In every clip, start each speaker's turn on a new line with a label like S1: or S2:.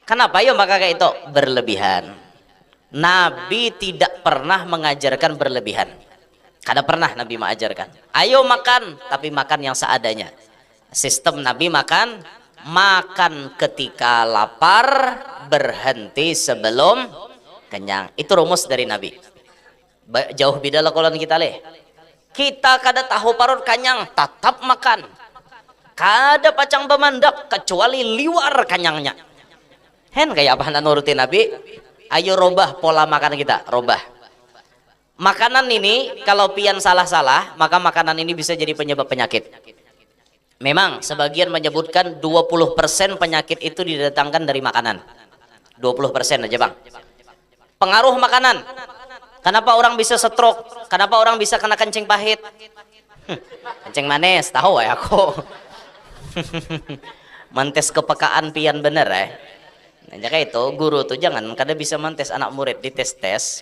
S1: Kenapa? Yo maka kayak itu berlebihan. Nabi tidak pernah mengajarkan berlebihan. Kada pernah Nabi mengajarkan. Ayo makan, tapi makan yang seadanya. Sistem Nabi makan, makan ketika lapar, berhenti sebelum kenyang. Itu rumus dari Nabi. Jauh beda lah kalau kita leh. Kita kada tahu parut kanyang, tetap makan. Kada pacang bemandak kecuali liwar kanyangnya. Hen kayak apa anda nurutin Nabi? Ayo robah pola makan kita, robah. Makanan ini kalau pian salah-salah, maka makanan ini bisa jadi penyebab penyakit. Memang sebagian menyebutkan 20% penyakit itu didatangkan dari makanan. 20% aja bang. Pengaruh makanan. Kenapa orang bisa stroke? Kenapa orang bisa kena kencing pahit? Kencing manis, tahu ya aku. Mentes kepekaan pian bener ya. Nah, kayak itu guru tuh jangan kada bisa mentes anak murid di tes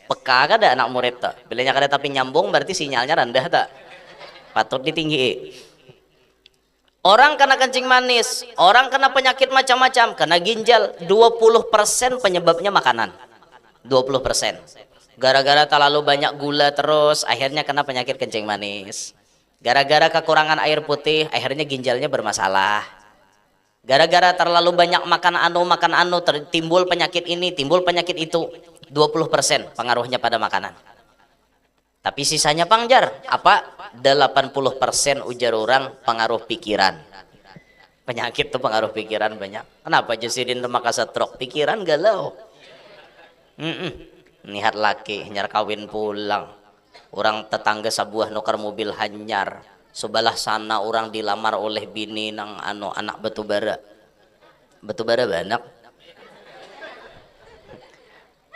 S1: peka kada anak murid tuh. Bilanya kada tapi nyambung berarti sinyalnya rendah tak. Patut ditinggi. Orang kena kencing manis, orang kena penyakit macam-macam, kena ginjal, 20% penyebabnya makanan. 20%. Gara-gara terlalu banyak gula terus akhirnya kena penyakit kencing manis. Gara-gara kekurangan air putih akhirnya ginjalnya bermasalah. Gara-gara terlalu banyak makan anu timbul penyakit ini, timbul penyakit itu. 20% pengaruhnya pada makanan. Tapi sisanya pangjar apa? 80% ujar orang pengaruh pikiran. Penyakit tuh pengaruh pikiran banyak. Kenapa Jasidin tuh maka stroke? Pikiran galau. Nihat laki nyar kawin pulang. Orang tetangga sebuah nukar mobil hanyar. Sebelah sana orang dilamar oleh bini nang anak batubara banyak.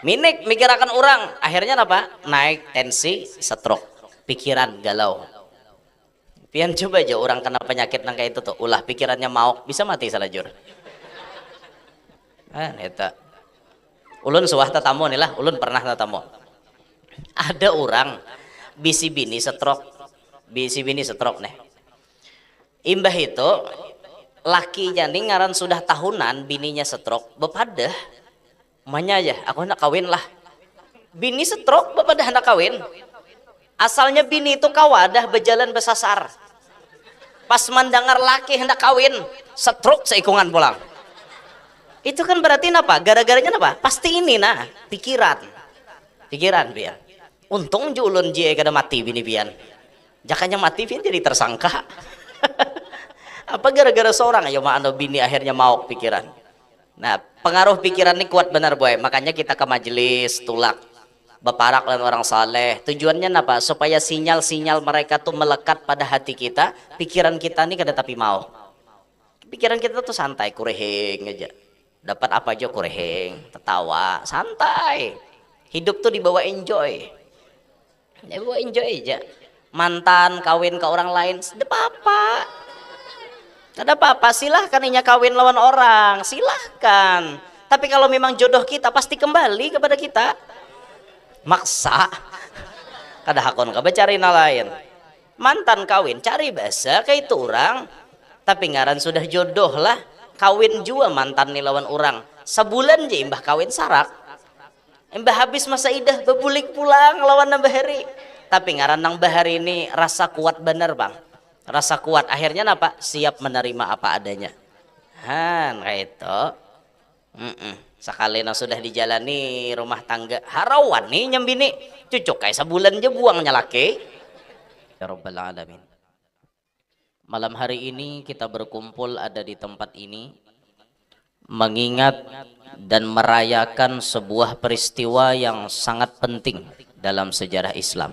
S1: Minik mikirakan orang akhirnya apa? Naik tensi, stroke, pikiran galau. Pian coba aja orang kena penyakit nang kayak itu tuh, ulah pikirannya mau bisa mati salajur. Eta. Ulun suah tatamu nih lah, ulun pernah tatamu. Ada orang bisi bini stroke nih. Imbah itu lakinya nih ngaran sudah tahunan bininya stroke bepadah manya aja aku hendak kawin lah. Bini stroke bepadah hendak kawin. Asalnya bini itu kawadah berjalan besasar. Pas mendengar laki hendak kawin stroke seikungan pulang. Itu kan berarti apa? Gara-garanya apa? Pasti ini nah pikiran biar. Untung julun je kada mati bini pian. Jakanya mati pian jadi tersangka. Apa gara-gara seorang ayo mak bini akhirnya mau pikiran. Nah pengaruh pikiran ini kuat benar boy. Makanya kita ke majelis tulak beparak dan orang saleh. Tujuannya apa? Supaya sinyal-sinyal mereka tuh melekat pada hati kita. Pikiran kita nih kada tapi mau. Pikiran kita tuh santai kureheng aja. Dapat apa aja kureheng, tertawa, santai. Hidup tuh dibawa enjoy. Dibawa enjoy aja. Mantan kawin ke orang lain, ada apa? Ada apa-apa, silahkan inya kawin lawan orang, silahkan. Tapi kalau memang jodoh kita pasti kembali kepada kita. Maksa, kada hakon kabe cari lain. Mantan kawin cari bahasa kayak itu orang. Tapi ngaran sudah jodoh lah, kawin juga mantan nih lawan orang. Sebulan je imbah kawin sarak. Imbah habis masa idah bebulik pulang lawan nambah hari. Tapi ngaran nang bahari ini rasa kuat bener bang, rasa kuat akhirnya apa? Siap menerima apa adanya. Kayak itu. Sekali sudah dijalani rumah tangga harawan nih nyembini cucuk kayak sebulan aja buangnya laki. Ya Rabbal Alamin. Malam hari ini kita berkumpul ada di tempat ini mengingat dan merayakan sebuah peristiwa yang sangat penting dalam sejarah Islam,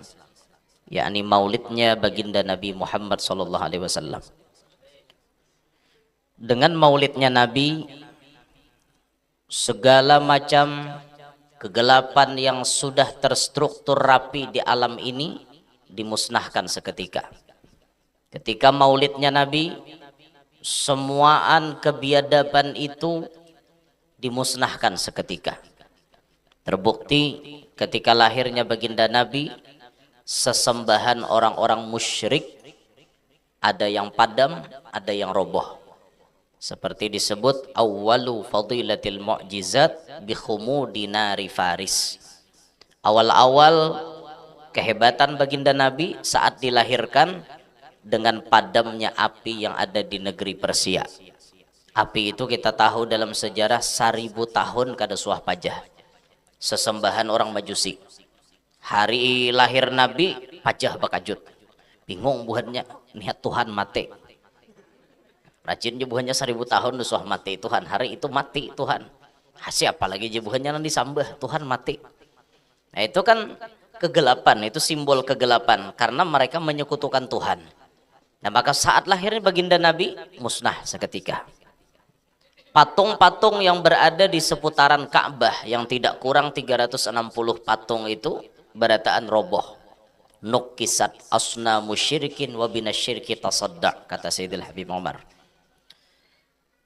S1: yakni maulidnya baginda Nabi Muhammad SAW. Dengan maulidnya Nabi, segala macam kegelapan yang sudah terstruktur rapi di alam ini dimusnahkan seketika. Ketika maulidnya Nabi, semuaan kebiadaban itu dimusnahkan seketika. Terbukti ketika lahirnya baginda Nabi, sesembahan orang-orang musyrik ada yang padam, ada yang roboh. Seperti disebut awwalu fadilatil mu'jizat bi khumudi nari Faris. Awal-awal kehebatan baginda Nabi saat dilahirkan dengan padamnya api yang ada di negeri Persia. Api itu kita tahu dalam sejarah 1000 tahun kada suah pajah. Sesembahan orang Majusi. Hari lahir Nabi pajah bakajut. Bingung buhannya, niat Tuhan mati. Rajin jebuhannya 1000 tahun suah mati Tuhan. Hari itu mati Tuhan. Hasih apalagi jebuhannya nanti sambah Tuhan mati. Nah itu kan kegelapan, itu simbol kegelapan karena mereka menyekutukan Tuhan. Nah maka saat lahirnya baginda Nabi musnah seketika. Patung-patung yang berada di seputaran Ka'bah yang tidak kurang 360 patung itu berataan roboh. Nukisat asna musyrikin wa binasyirki tasaddaq, kata Sayyidil Habib Umar.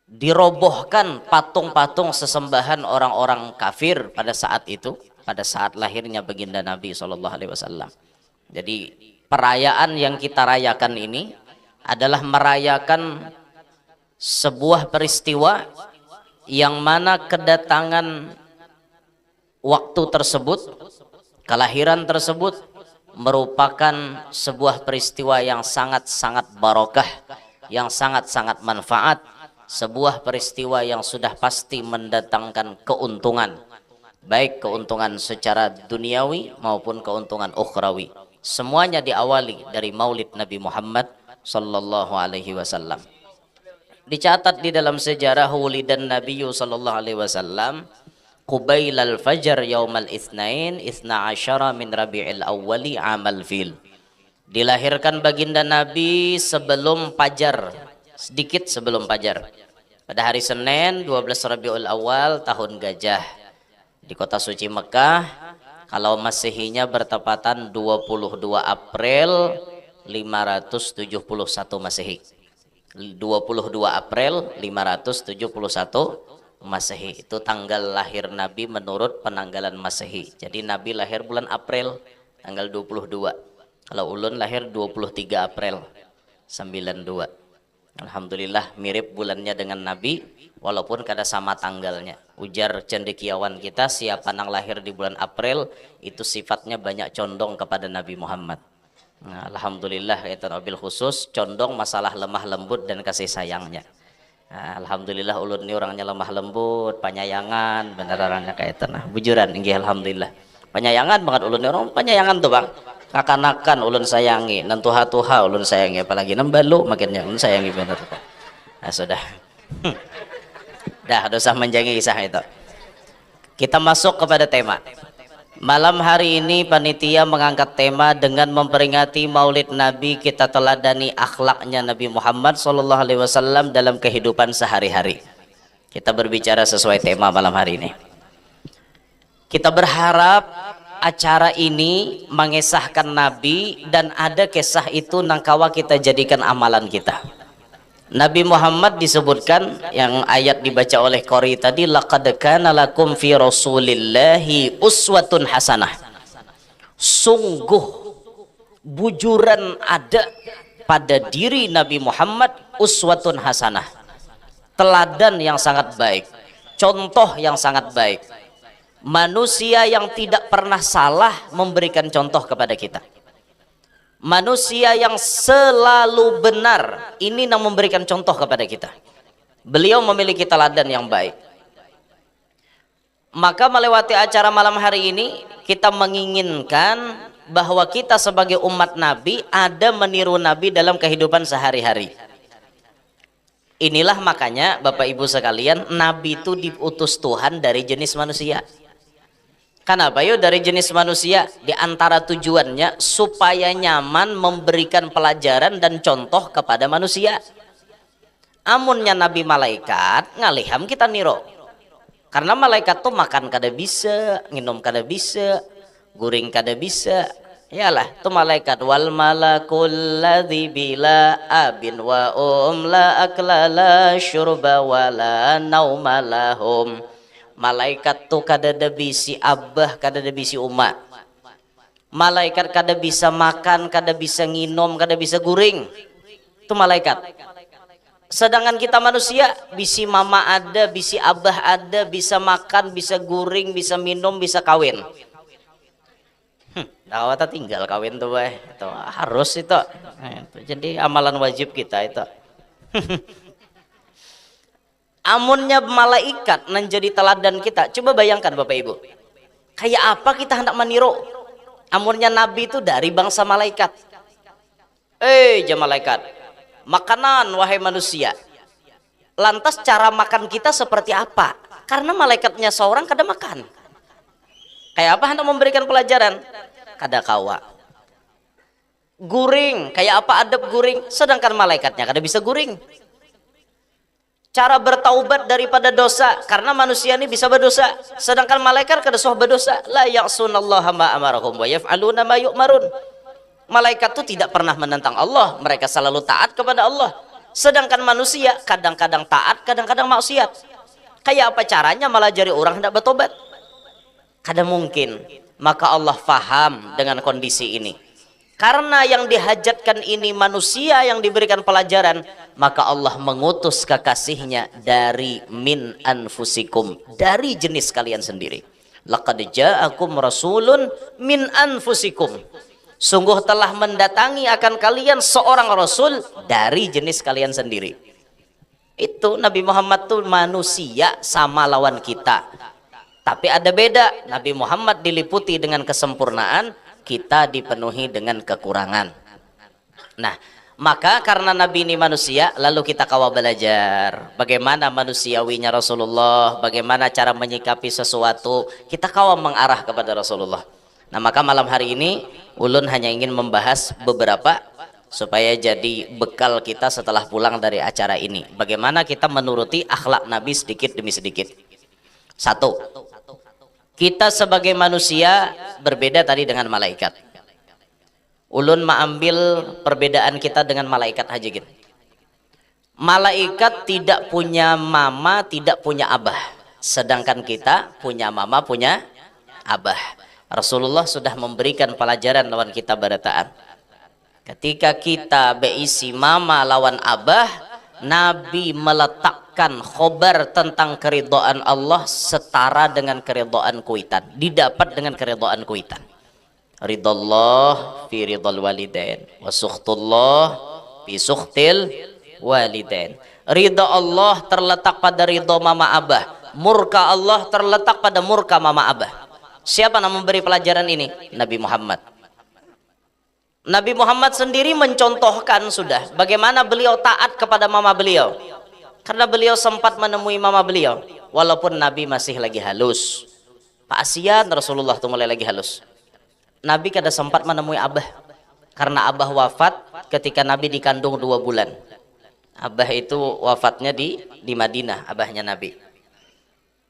S1: Dirobohkan patung-patung sesembahan orang-orang kafir pada saat itu, pada saat lahirnya baginda Nabi SAW. Jadi perayaan yang kita rayakan ini adalah merayakan sebuah peristiwa yang mana kedatangan waktu tersebut, kelahiran tersebut merupakan sebuah peristiwa yang sangat-sangat barokah, yang sangat-sangat manfaat, sebuah peristiwa yang sudah pasti mendatangkan keuntungan, baik keuntungan secara duniawi maupun keuntungan ukhrawi. Semuanya diawali dari maulid Nabi Muhammad sallallahu alaihi wasallam. Dicatat di dalam sejarah wulidan Nabi sallallahu alaihi wasallam Qubailal Fajr yaumal Itsnain Itsna asyara min Rabi'il Awwali amal fil. Dilahirkan baginda Nabi sebelum Fajar, sedikit sebelum Fajar. Pada hari Senin 12 Rabiul Awal tahun Gajah di kota suci Mekah. Kalau Masehinya bertepatan 22 April 571 Masehi. 22 April 571 Masehi itu tanggal lahir Nabi menurut penanggalan Masehi. Jadi Nabi lahir bulan April tanggal 22. Kalau ulun lahir 23 April 92. Alhamdulillah mirip bulannya dengan Nabi walaupun kada sama tanggalnya. Ujar cendekiawan kita, siapa yang lahir di bulan April itu sifatnya banyak condong kepada Nabi Muhammad. Nah, alhamdulillah itu mobil khusus condong masalah lemah lembut dan kasih sayangnya. Nah, alhamdulillah ulun ini orangnya lemah lembut, penyayangan, benerannya kayak itu. Nah, bujuran inggih alhamdulillah. Penyayangan banget ulun ini orang penyayangan tuh bang. Kakanakan ulun sayangi, nentuha-tuha ulun sayangi, apalagi nembalu makinnya ulun sayangi bener. Nah, sudah. Dah dosa menjangi kisah itu. Kita masuk kepada tema. Malam hari ini panitia mengangkat tema dengan memperingati Maulid Nabi. Kita teladani akhlaknya Nabi Muhammad SAW dalam kehidupan sehari-hari. Kita berbicara sesuai tema malam hari ini. Kita berharap acara ini mengesahkan Nabi dan ada kisah itu nangkawa kita jadikan amalan kita. Nabi Muhammad disebutkan yang ayat dibaca oleh Qori tadi, laqad kana lakum fi rasulillahi uswatun hasanah. Sungguh bujuran ada pada diri Nabi Muhammad uswatun hasanah. Teladan yang sangat baik, contoh yang sangat baik. Manusia yang tidak pernah salah memberikan contoh kepada kita. Manusia yang selalu benar ini yang memberikan contoh kepada kita. Beliau memiliki teladan yang baik. Maka melewati acara malam hari ini kita menginginkan bahwa kita sebagai umat Nabi ada meniru Nabi dalam kehidupan sehari-hari. Inilah makanya Bapak Ibu sekalian, Nabi itu diutus Tuhan dari jenis manusia. Kenapa yuk dari jenis manusia? Di antara tujuannya supaya nyaman memberikan pelajaran dan contoh kepada manusia. Amunnya Nabi malaikat ngaliham kita niro. Karena malaikat tuh makan kada bisa, minum kada bisa, guring kada bisa. Yalah, tuh malaikat wal malakul ladzi bila abin wa la akla la syurba wa la nauma lahum. Malaikat tuh kada ada bisi abah, kada ada bisi umat. Malaikat kada bisa makan, kada bisa nginom, kada bisa guring. Itu malaikat. Sedangkan kita manusia, bisi mama ada, bisi abah ada, bisa makan, bisa guring, bisa minum, bisa kawin. Dawata tinggal kawin tuh, itu harus itu. Jadi amalan wajib kita itu. Amunnya malaikat menjadi teladan kita. Coba bayangkan Bapak Ibu, kayak apa kita hendak meniru? Amunnya Nabi itu dari bangsa malaikat. Jam malaikat, makanan wahai manusia. Lantas cara makan kita seperti apa? Karena malaikatnya seorang kada makan. Kayak apa hendak memberikan pelajaran? Kada kawa. Guring, kayak apa adab guring? Sedangkan malaikatnya kada bisa guring. Cara bertaubat daripada dosa, karena manusia ini bisa berdosa, sedangkan malaikat kada soh berdosa. La ya'sunallaha ma amarahum wa yaf'aluna ma yu'marun. Malaikat itu tidak pernah menentang Allah, mereka selalu taat kepada Allah. Sedangkan manusia kadang-kadang taat, kadang-kadang maksiat. Kayak apa caranya malah jadi orang hendak bertobat? Kada mungkin. Maka Allah faham dengan kondisi ini. Karena yang dihajatkan ini manusia yang diberikan pelajaran, maka Allah mengutus kekasihnya dari min anfusikum, dari jenis kalian sendiri. Laqad ja'akum rasulun min anfusikum. Sungguh telah mendatangi akan kalian seorang rasul dari jenis kalian sendiri. Itu Nabi Muhammad tuh manusia sama lawan kita. Tapi ada beda, Nabi Muhammad diliputi dengan kesempurnaan, kita dipenuhi dengan kekurangan. Nah, maka karena Nabi ini manusia, lalu kita kawa belajar bagaimana manusiawinya Rasulullah, bagaimana cara menyikapi sesuatu, kita kawa mengarah kepada Rasulullah. Nah, maka malam hari ini ulun hanya ingin membahas beberapa supaya jadi bekal kita setelah pulang dari acara ini. Bagaimana kita menuruti akhlak Nabi sedikit demi sedikit. Satu, kita sebagai manusia berbeda tadi dengan malaikat. Ulun mengambil perbedaan kita dengan malaikat aja gitu. Malaikat tidak punya mama, tidak punya abah. Sedangkan kita punya mama, punya abah. Rasulullah sudah memberikan pelajaran lawan kita barataan. Ketika kita beisi mama lawan abah, Nabi meletakkan khobar tentang keridhaan Allah setara dengan keridhaan kuitan, didapat dengan keridhaan kuitan. Ridallah fi ridal walidain wa sukhtullah fi sukhtil walidain. Ridha Allah terletak pada ridha mama abah, murka Allah terletak pada murka mama abah. Siapa yang memberi pelajaran ini? Nabi Muhammad. Nabi Muhammad sendiri mencontohkan sudah bagaimana beliau taat kepada mama beliau, karena beliau sempat menemui mama beliau walaupun Nabi masih lagi halus. Pak Asian Rasulullah itu mulai lagi halus. Nabi kada sempat menemui abah karena abah wafat ketika Nabi dikandung 2 bulan. Abah itu wafatnya di Madinah, abahnya Nabi,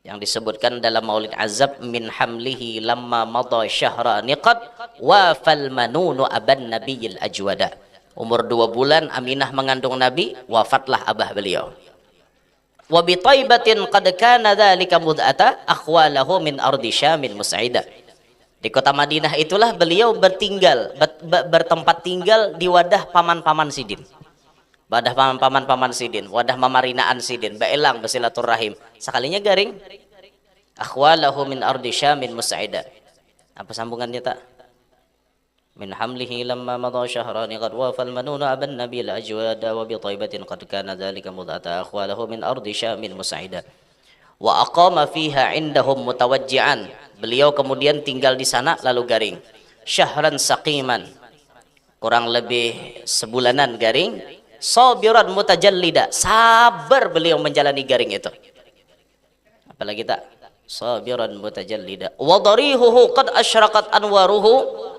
S1: yang disebutkan dalam Maulid Azab, min hamlihi lamma madha syahrani qad wa fal manunu aban nabiyil ajwada. Umur 2 bulan Aminah mengandung Nabi, wafatlah abah beliau. Wa bi Thaibatin qad kana dzalika mud'ata akhwalahu min ardi Syamin mus'ida. Di kota Madinah itulah beliau bertempat tinggal di wadah paman-paman sidin. Wadah paman-paman sidin, wadah mamarinaan sidin, baelang basilaturrahim. Sekalinya garing. Akhwalahu min ardi Syamin mus'ida. Apa sambungannya tak? Min hamlihi lamma madha syahrani qad wafal manunu aban nabil ajwada wa bi Thaibatin qad kana dzalika mud'ata akhwalahu min ardi Syamin mus'ida. Wa aqama fiha indahum mutawajji'an. Beliau kemudian tinggal di sana lalu garing. Syahran saqiman. Kurang lebih sebulanan garing. Sabiran mutajallida. Sabar beliau menjalani garing itu. Apalagi tak? Sabiran mutajallida. Wa darihuhu qad asyraqat anwaruhu.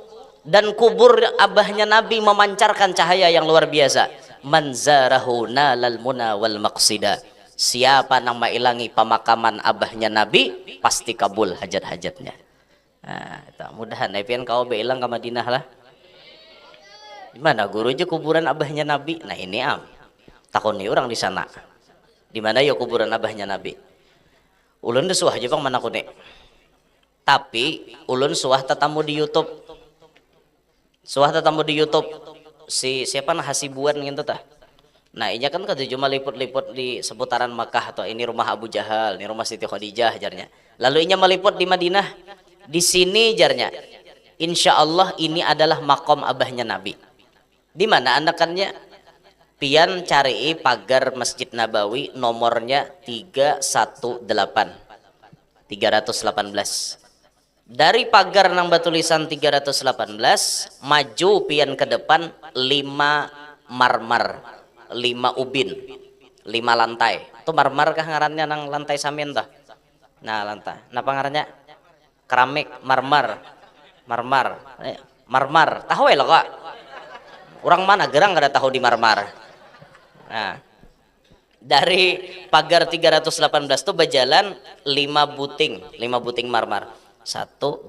S1: Dan kubur abahnya Nabi memancarkan cahaya yang luar biasa. Manzarahu nalal muna wal maqsida. Siapa yang mailangi pemakaman abahnya Nabi pasti kabul hajat-hajatnya. Nah, itu mudahan pian kau beilang ke Madinah lah. Di mana guru aja kuburan abahnya Nabi? Nah ini takon nih orang di sana. Di mana ya kuburan abahnya Nabi? Ulun desuah aja bang mana kune. Tapi ulun suah tetamu di YouTube. Suah tetamu di YouTube si siapa nah Hasibuan gitu tah. Nah, ini kan cuma liput-liput di seputaran Makkah, atau ini rumah Abu Jahal, ini rumah Siti Khadijah jarnya. Lalu inya meliput di Madinah. Di sini jarnya, insya Allah ini adalah makom abahnya Nabi. Di mana anakannya? Pian cari pagar Masjid Nabawi nomornya 318. Dari pagar nang batulisan 318 maju pian ke depan 5 marmar, 5 ubin, 5 lantai. Itu marmar kah ngarannya nang lantai samin tah? Nah, lantai. Napa ngarannya? Keramik, marmar. Marmar. Tahu ya lo kak? Orang mana gerang kada tahu di marmar. Nah, dari pagar 318 itu berjalan 5 buting marmar. 1, 2,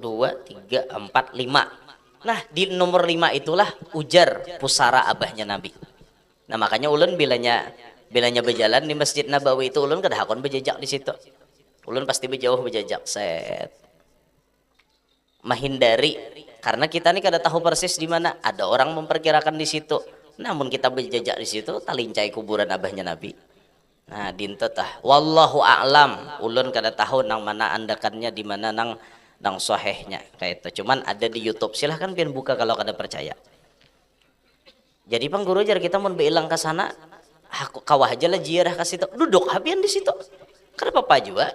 S1: 3, 4, 5. Nah, di nomor 5 itulah ujar pusara abahnya Nabi. Nah, makanya ulun bilanya berjalan di Masjid Nabawi itu ulun kada hakon berjejak di situ. Ulun pasti berjauh berjejak set. Menghindari karena kita nih kada tahu persis di mana. Ada orang memperkirakan di situ. Namun kita berjejak di situ talincai kuburan abahnya Nabi. Nah, dinten tah wallahu a'lam. Ulun kada tahu nang mana andakannya di mana nang sahihnya kayak itu. Cuman ada di YouTube. Silahkan pian buka kalau kada percaya. Jadi Bang Guru jar kita mau bilang ke sana, aku kawah aja lah jiarah ke situ. Duduk habian di situ. Kenapa apa juga?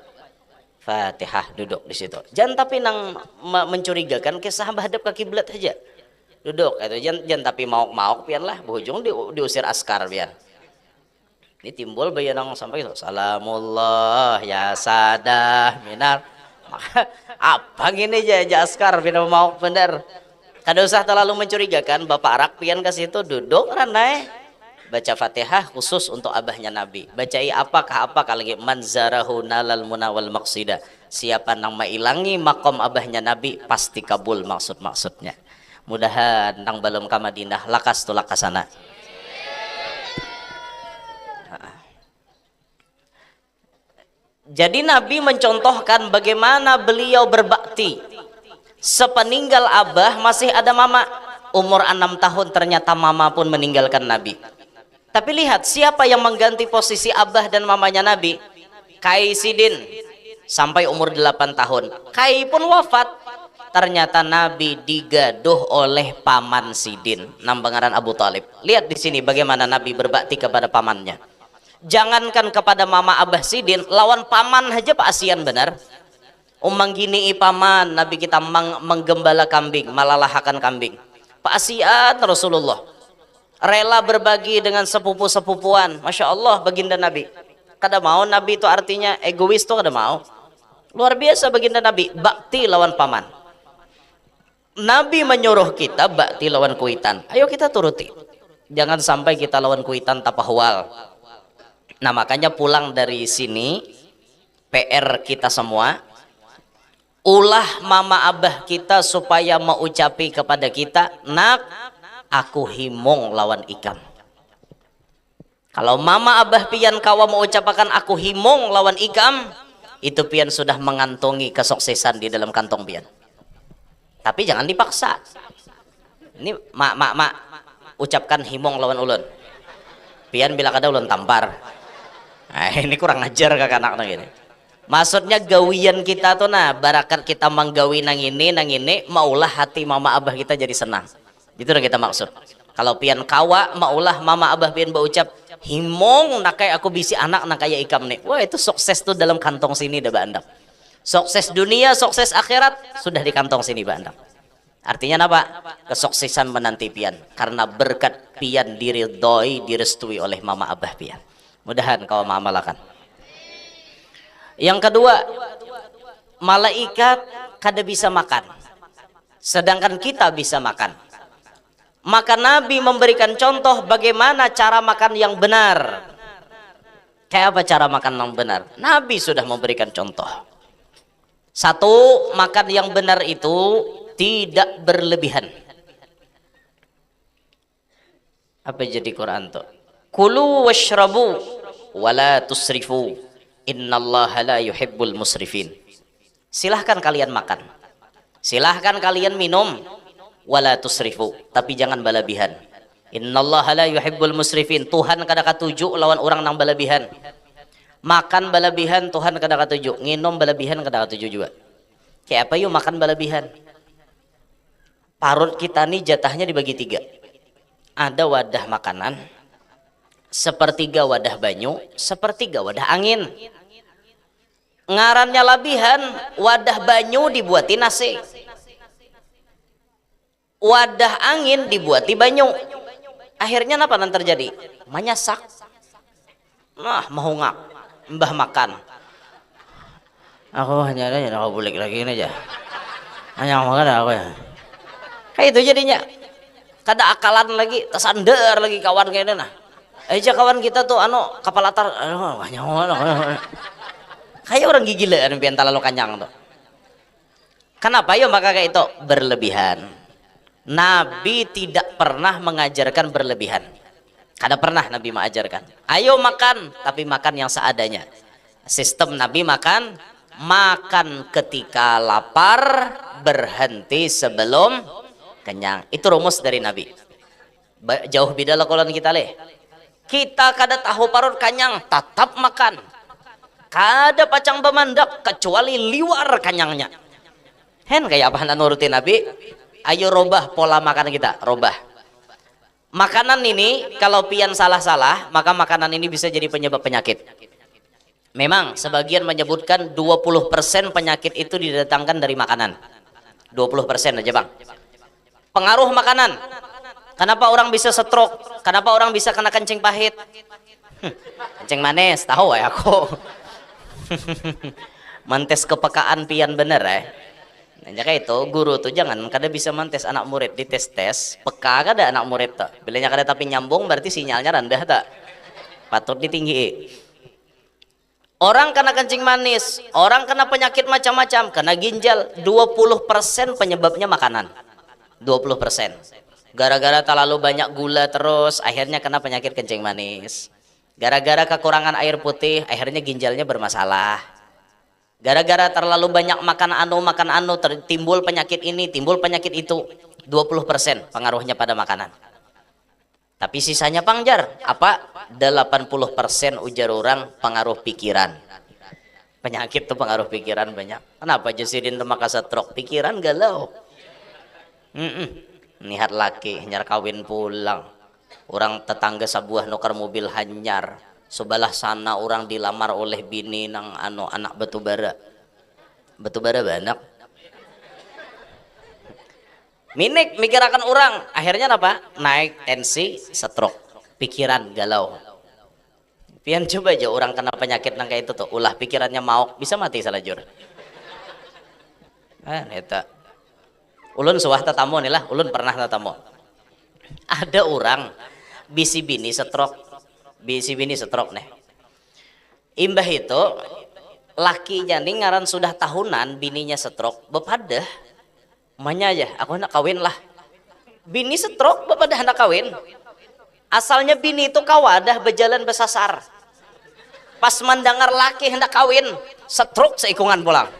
S1: Fatihah duduk di situ. Jangan tapi nang mencurigakan kisah hadap ke kiblat aja. Duduk itu jangan tapi mau pian lah berujung diusir askar pian. Ini timbul bayanang sampai itu. Salamullah ya sadah minar. Apa gini aja askar pian mau bener. Kada usah terlalu mencurigakan. Bapak Arak pian ke situ duduk ranai baca Fatihah khusus untuk abahnya Nabi. Bacai apakah lagi manzarahu nalal munawal maqsida. Siapa nang mailangi makom abahnya Nabi pasti kabul maksudnya. Mudahan nang belum ke Madinah lakas tu lakasana. Jadi Nabi mencontohkan bagaimana beliau berbakti. Sepeninggal abah masih ada mama. Umur 6 tahun ternyata mama pun meninggalkan Nabi. Tapi lihat siapa yang mengganti posisi abah dan mamanya Nabi? Kai Sidin sampai umur 8 tahun. Kai pun wafat. Ternyata Nabi digaduh oleh paman Sidin, nambangaran Abu Talib. Lihat di sini bagaimana Nabi berbakti kepada pamannya. Jangankan kepada mama abah Sidin, lawan paman aja Pak Asian benar. Umang gini paman, Nabi kita menggembala kambing, malalahakan kambing. Pak Asian Rasulullah rela berbagi dengan sepupu-sepupuan. Masya Allah baginda Nabi. Kada mau Nabi itu artinya egois tuh kada mau. Luar biasa baginda Nabi, bakti lawan paman. Nabi menyuruh kita bakti lawan kuitan. Ayo kita turuti. Jangan sampai kita lawan kuitan tapahwal. Nah makanya pulang dari sini PR kita semua. Ulah mama abah kita supaya mengucapi kepada kita, nak aku himong lawan ikam. Kalau mama abah pian kawa mengucapkan aku himong lawan ikam, itu pian sudah mengantongi kesuksesan di dalam kantong pian. Tapi jangan dipaksa. Ini mak ucapkan himong lawan ulun. Pian bila kada ulun tampar. Nah, ini kurang ajar kakak anak gini. Maksudnya gawian kita tuh nah barakat kita menggawi nang ini maulah hati mama abah kita jadi senang. Itu yang kita maksud. Kalau pian kawa maulah mama abah pian berucap himong nak kayak aku bisi anak nak kayak ikam nih. Wah itu sukses tuh dalam kantong sini dah bandap. Sukses dunia, sukses akhirat sudah di kantong sini bandap. Artinya apa? Kesuksesan menanti pian karena berkat pian diridhoi direstui oleh mama abah pian. Mudahan kau mengamalkan. Yang kedua, malaikat kada bisa makan, sedangkan kita bisa makan. Maka Nabi memberikan contoh bagaimana cara makan yang benar. Kayak apa cara makan yang benar? Nabi sudah memberikan contoh. Satu, makan yang benar itu tidak berlebihan. Apa jadi Quran tuh? Kulu washrabu wala tusrifu. Innallaha la yuhibbul musrifin. Silahkan kalian makan, silahkan kalian minum, wala tusrifu, tapi jangan berlebihan. Innallaha la yuhibbul musrifin. Tuhan kada katuju lawan orang nang balabihan. Makan balabihan Tuhan kada katuju, nginum balabihan kada katuju juga. Kayak apa yuk makan balabihan? Parut kita nih jatahnya dibagi tiga. Ada wadah makanan, sepertiga wadah banyu, sepertiga wadah angin. Ngarannya labihan, wadah banyu dibuati nasi, wadah angin dibuati banyu. Akhirnya apa yang terjadi? Manyasak. Nah, mahungak, mbah makan. Aku hanya ada yang bulik lagi ini aja. Hanya makan aku ya. Kayak itu jadinya. Kada akalan lagi, tersander lagi kawan kayaknya nah. Aja kawan kita tuh kapal atar, kayak orang gigilaan piantala lo kanyang tuh. Kenapa ya maka kayak itu berlebihan? Nabi tidak pernah mengajarkan berlebihan. Kada pernah Nabi mengajarkan. Ayo makan, tapi makan yang seadanya. Sistem Nabi makan ketika lapar, berhenti sebelum kenyang. Itu rumus dari Nabi. Jauh beda lakolan kita leh. Kita kada tahu parut kanyang, tetap makan. Kada pacang bemandak kecuali liwar kanyangnya. Hen kayak apa nurutin Nabi? Ayo robah pola makan kita, robah. Makanan ini kalau pian salah-salah, maka makanan ini bisa jadi penyebab penyakit. Memang sebagian menyebutkan 20% penyakit itu didatangkan dari makanan. 20% aja bang. Pengaruh makanan. Kenapa orang bisa stroke? Kenapa orang bisa kena kencing pahit? Kencing manis, tahu ya aku. Mantes kepekaan pian bener ya. Nah, kayak itu guru tuh jangan kada bisa mantes anak murid di tes peka kada anak murid tuh. Bilanya kada tapi nyambung berarti sinyalnya rendah tak. Patut ditinggi. Orang kena kencing manis, orang kena penyakit macam-macam, kena ginjal, 20% penyebabnya makanan. 20%. Gara-gara terlalu banyak gula terus akhirnya kena penyakit kencing manis. Gara-gara kekurangan air putih akhirnya ginjalnya bermasalah. Gara-gara terlalu banyak makan timbul penyakit ini, timbul penyakit itu. 20% pengaruhnya pada makanan. Tapi sisanya pangjar. Apa? 80% ujar orang pengaruh pikiran. Penyakit tuh pengaruh pikiran banyak. Kenapa Jasidin maka stroke? Pikiran galau. Nihat laki hanyar kawin pulang. Orang tetangga sebuah nukar mobil hanyar. Sebelah sana orang dilamar oleh bini nang anak batubara. Batubara banyak. Minik mikirakan orang, akhirnya apa? Naik tensi, stroke, pikiran galau. Pian coba aja orang kena penyakit nang kayak itu tuh, ulah pikirannya mau bisa mati salajur. Neta. Ulun suah tatamu nih lah, ulun pernah tatamu. Ada orang bisi bini stroke nih. Imbah itu lakinya nih ngaran sudah tahunan bininya stroke bepadah manya aja aku hendak kawin lah. Bini stroke bepadah hendak kawin. Asalnya bini itu kawadah berjalan besasar. Pas mendengar laki hendak kawin stroke seikungan pulang.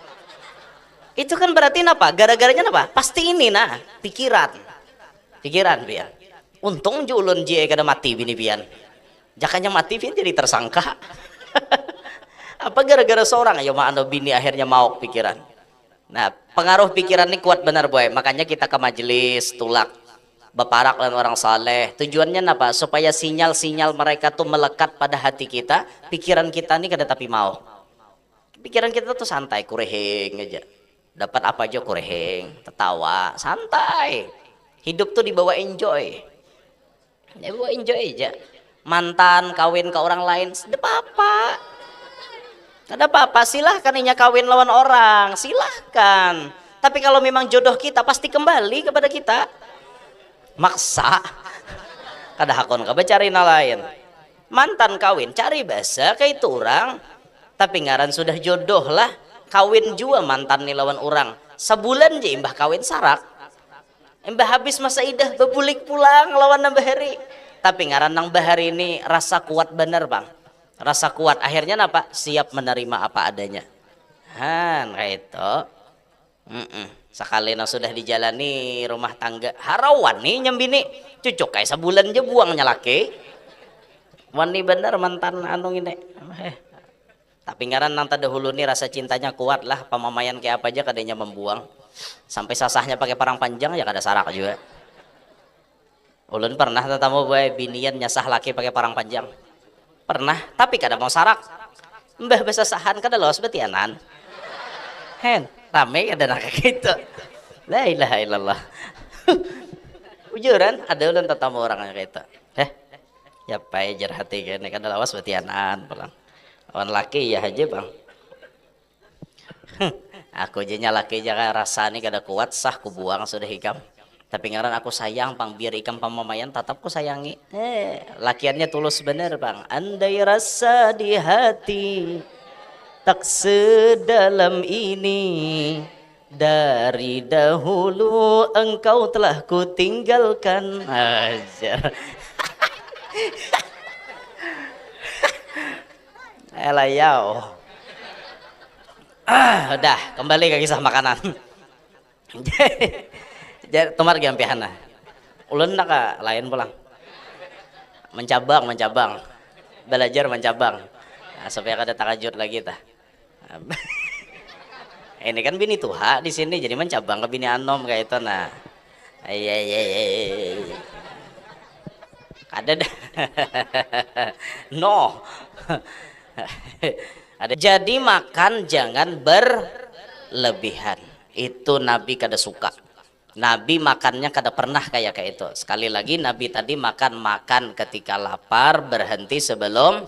S1: Itu kan berarti apa? Gara-garanya apa? Pasti ini nah pikiran pian. Untung julun jie kada mati bini pian. Jakanya mati pian jadi tersangka. Apa gara-gara seorang ayo mah bini akhirnya mau pikiran. Nah, pengaruh pikiran ini kuat benar boy. Makanya kita ke majelis tulak beparak dan orang saleh. Tujuannya apa? Supaya sinyal-sinyal mereka tuh melekat pada hati kita. Pikiran kita ini kada tapi mau. Pikiran kita tuh santai, kureheng aja. Dapat apa aja kureheng, tertawa, santai. Hidup tuh dibawa enjoy. Ya bawa enjoy aja. Mantan kawin ke orang lain, tidak apa-apa. Tidak apa-apa, silahkan inya kawin lawan orang, silahkan. Tapi kalau memang jodoh kita pasti kembali kepada kita. Maksa. Kada hakon ka cari lain. Mantan kawin cari bahasa kayak itu orang. Tapi ngaran sudah jodoh lah. Kawin juga mantan nih lawan orang. Sebulan aja imbah kawin sarak. Imbah habis masa idah bebulik pulang lawan nambah hari. Tapi ngaran nang bahari ini rasa kuat bener bang. Rasa kuat akhirnya apa? Siap menerima apa adanya. Han kayak itu. Sekali sudah dijalani rumah tangga harawan nih nyembini cucuk kayak sebulan aja buangnya laki wani bener mantan anu ini tapi ngaran nang dahulu nih rasa cintanya kuat lah pamamayan kayak apa aja kadenya membuang sampai sasahnya pakai parang panjang ya kada sarak juga. Ulun pernah tetamu bae binian nyasah laki pakai parang panjang pernah tapi kada mau sarak mbah bahasa sahan kada los betianan hen rame kada nak gitu la ilaha illallah ujuran ada ulun tetamu orang kayak itu ya pai jar hati kene kada lawas betianan pulang awan laki ya aja bang aku jenya laki jaga rasa nih kada kuat sah ku buang sudah hikam tapi ngaran aku sayang pang biar ikam pamamayan tetap ku sayangi lakiannya tulus bener bang andai rasa di hati tak sedalam ini dari dahulu engkau telah ku tinggalkan aja elayau udah kembali ke kisah makanan jadi tumar gampihana ulun nak lain pulang mencabang belajar mencabang nah, supaya kada takajut lagi tah ini kan bini tuha di sini jadi mencabang ke bini anom kayak itu nah ada dah no ada jadi makan jangan berlebihan itu Nabi kada suka Nabi makannya kada pernah kayak itu sekali lagi Nabi tadi makan ketika lapar berhenti sebelum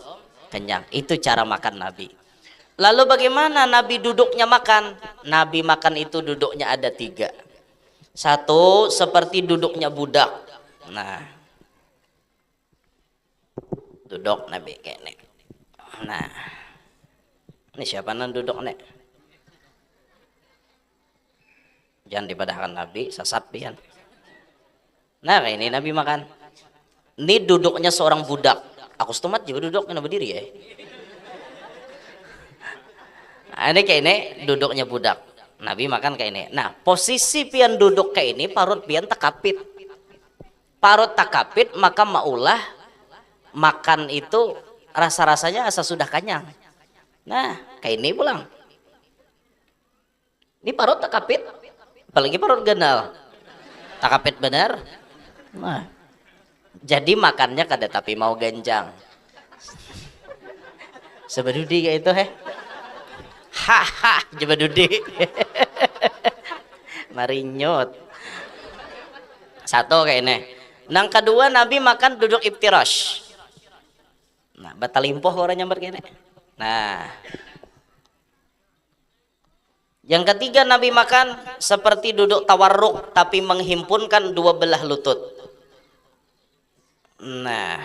S1: kenyang itu cara makan Nabi. Lalu bagaimana Nabi duduknya makan? Nabi makan itu duduknya ada 3. Satu seperti duduknya budak. Nah, duduk Nabi kayak ini. Nah, ini siapa nan duduk nek? Jangan dipadahkan Nabi, sasat pian. Nah, kayak ini Nabi makan. Ini duduknya seorang budak. Aku setumat juga duduk kena berdiri ya. Nah, ini kayak ini duduknya budak. Nabi makan kayak ini. Nah, posisi pian duduk kayak ini parut pian takapit. Parut takapit maka maulah makan itu rasa-rasanya asa sudah kenyang. Nah, kayak ini pulang. Ini parut takapit. Apalagi parut gendal. Takapit bener. Nah, jadi makannya kada tapi mau ganjang. Sebedudi kayak itu haha jebedudi. Marinyot. Satu kayak ini. Nang kedua Nabi makan duduk iftirash. Nah, batal limpoh orang nyamber kayak ini. Nah, yang ketiga Nabi makan seperti duduk tawarruk tapi menghimpunkan 2 belah lutut. Nah,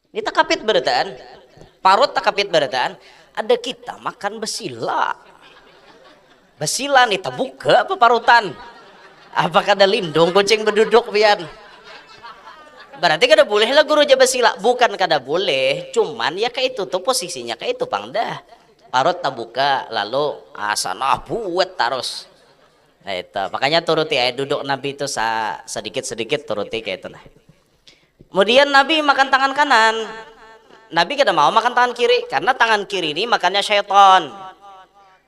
S1: ini takapit berataan, parut takapit berataan. Ada kita makan besila nih terbuka apa parutan? Apakah ada lindung kucing berduduk pian? Berarti kada boleh lah guru jabat sila. Bukan kada boleh, cuman ya kayak itu tuh posisinya kayak itu pangdah. Parut terbuka lalu asana buat terus. Nah itu makanya turuti duduk Nabi itu sedikit turuti kayak itu nah. Kemudian Nabi makan tangan kanan. Nabi kada mau makan tangan kiri karena tangan kiri ini makannya syaitan.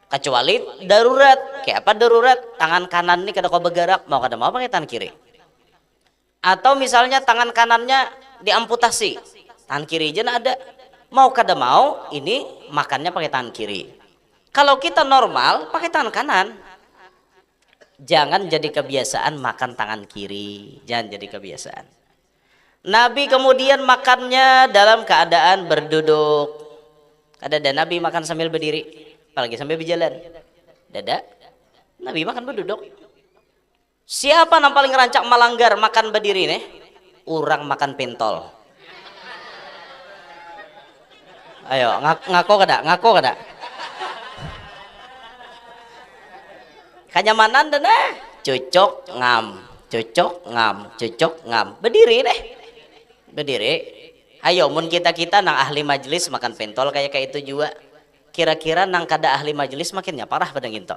S1: Kecuali darurat. Kayak apa darurat? Tangan kanan ini kada kau bergerak, mau kada mau pakai tangan kiri. Atau misalnya tangan kanannya diamputasi, tangan kiri aja ada, mau kada mau ini makannya pakai tangan kiri. Kalau kita normal pakai tangan kanan. Jangan jadi kebiasaan makan tangan kiri, jangan jadi kebiasaan. Nabi kemudian makannya dalam keadaan berduduk. Ada Nabi makan sambil berdiri, apalagi sambil berjalan. Dada, Nabi makan berduduk. Siapa yang paling rancak melanggar makan berdiri nih? Orang makan pentol. Ayo ngaku kada? Kenyamanan dan cocok ngam. Berdiri deh. Berdiri. Ayo mun kita nang ahli majelis makan pentol kayak itu juga. kira-kira nang kada ahli majelis makinnya parah pada ginto.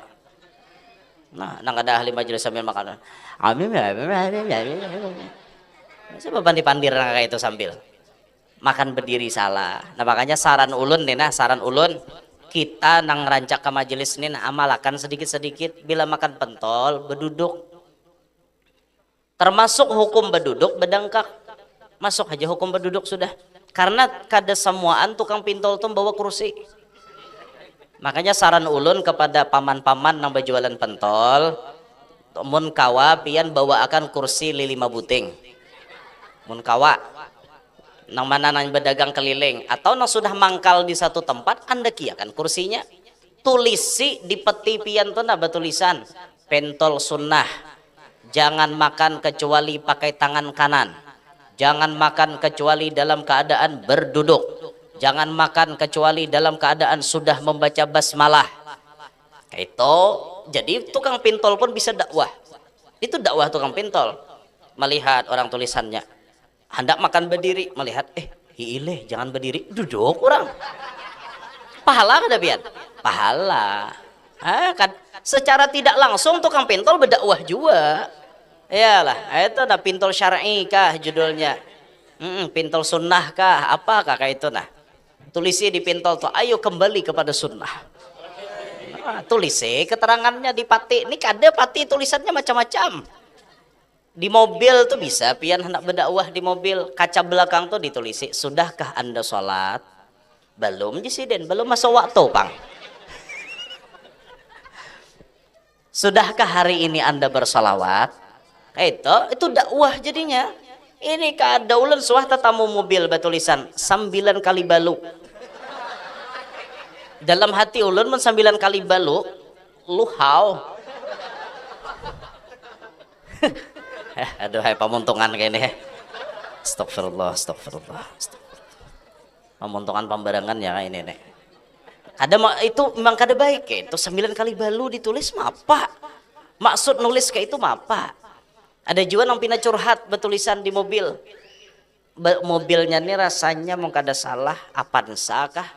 S1: Nah, nang kada ahli majelis sambil makan. Siapa pandi-pandir nang kayak itu sambil makan berdiri salah. Nah makanya saran ulun nih nah, saran ulun kita nang rancak ke majelis nih nah, amalakan sedikit-sedikit bila makan pentol berduduk. Termasuk hukum berduduk bedangkak. Masuk aja hukum berduduk sudah. Karena kada semuaan tukang pintol tuh bawa kursi. Makanya saran ulun kepada paman-paman nang berjualan pentol, mun kawa pian bawa akan kursi lima buting. Mun kawa nang mana nang berdagang keliling atau nang sudah mangkal di satu tempat anda kiakan kursinya. Tulisi di peti pian tuh nah bertulisan pentol sunnah. Jangan makan kecuali pakai tangan kanan. Jangan makan kecuali dalam keadaan berduduk. Jangan makan kecuali dalam keadaan sudah membaca basmalah. Itu jadi tukang pintol pun bisa dakwah. Itu dakwah tukang pintol. Melihat orang tulisannya hendak makan berdiri, melihat hiile jangan berdiri, duduk orang. Pahala kada pian? Pahala. Kan secara tidak langsung tukang pintol berdakwah juga. Iyalah, itu ada pintol syar'i kah judulnya? Pintol sunnah kah? Apakah kayak itu nah? Tulisi di pintol tuh, ayo kembali kepada sunnah. Nah, tulisi keterangannya di pati. Ini kada pati tulisannya macam-macam. Di mobil tuh bisa pian hendak berdakwah di mobil, kaca belakang tuh ditulisi, sudahkah anda sholat? Belum disiden, belum masuk waktu pang. Sudahkah hari ini anda bersolawat? Itu dakwah jadinya. Ini kada ulen suah tatamu mobil bertulisan 9 kali balu. Dalam hati ulun men 9 kali balu luhau. Aduh hai pamuntungan kayaknya. Astagfirullah, astagfirullah, astagfirullah. Pamuntungan pembarangan ya ini nih. Kada itu memang kada baik itu 9 kali balu ditulis mapa. Maksud nulis kayak itu mapa. Ada juga yang pina curhat bertulisan di mobil. Mobilnya nih rasanya mau kada salah Avanza kah?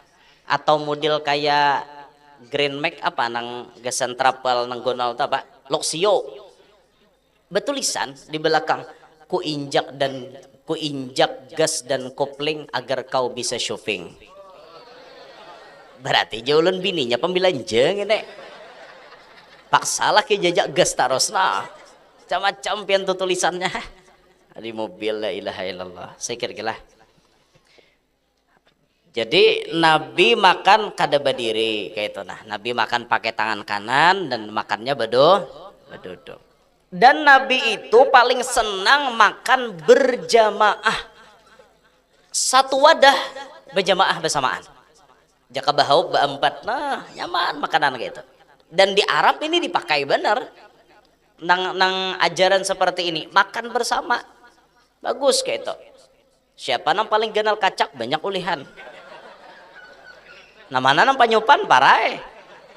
S1: Atau model kayak Grand Max apa nang gasan trapel nang gonal apa? Luxio. Bertulisan di belakang ku injak gas dan kopling agar kau bisa shopping. Berarti jaulan bininya pembelanja ngene. Paksalah ke jajak gas tarosna. Macam-macam pian tuh tulisannya di mobil. La ilaha illallah. Saya kira jadi Nabi makan kada berdiri kayak itu nah. Nabi makan pakai tangan kanan dan makannya berduduk. Dan Nabi itu paling senang makan berjamaah. Satu wadah berjamaah bersamaan. Jaka bahau berempat. Nah, nyaman makanan gitu. Dan di Arab ini dipakai benar. Nang ajaran seperti ini makan bersama bagus kayak itu. Siapa nang paling kenal kacak banyak ulihan. Namanya nang panyupan parai.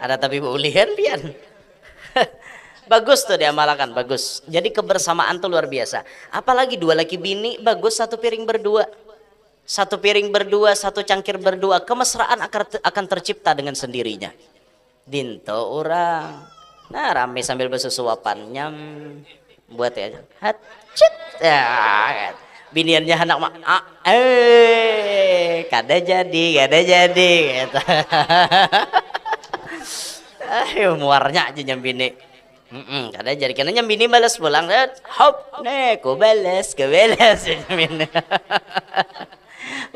S1: Ada tapi ulihan pian. Bagus tuh diamalkan bagus. Jadi kebersamaan tuh luar biasa. Apalagi dua laki bini bagus satu piring berdua. Satu piring berdua, satu cangkir berdua. Kemesraan akan tercipta dengan sendirinya. Dinto orang. Nah rame sambil bersusuapan nyam buat ya hacit ya biniannya anak mak kada jadi gitu. Muarnya aja nyam bini kada jadi karena nyam bini balas pulang hop nih ku balas bini.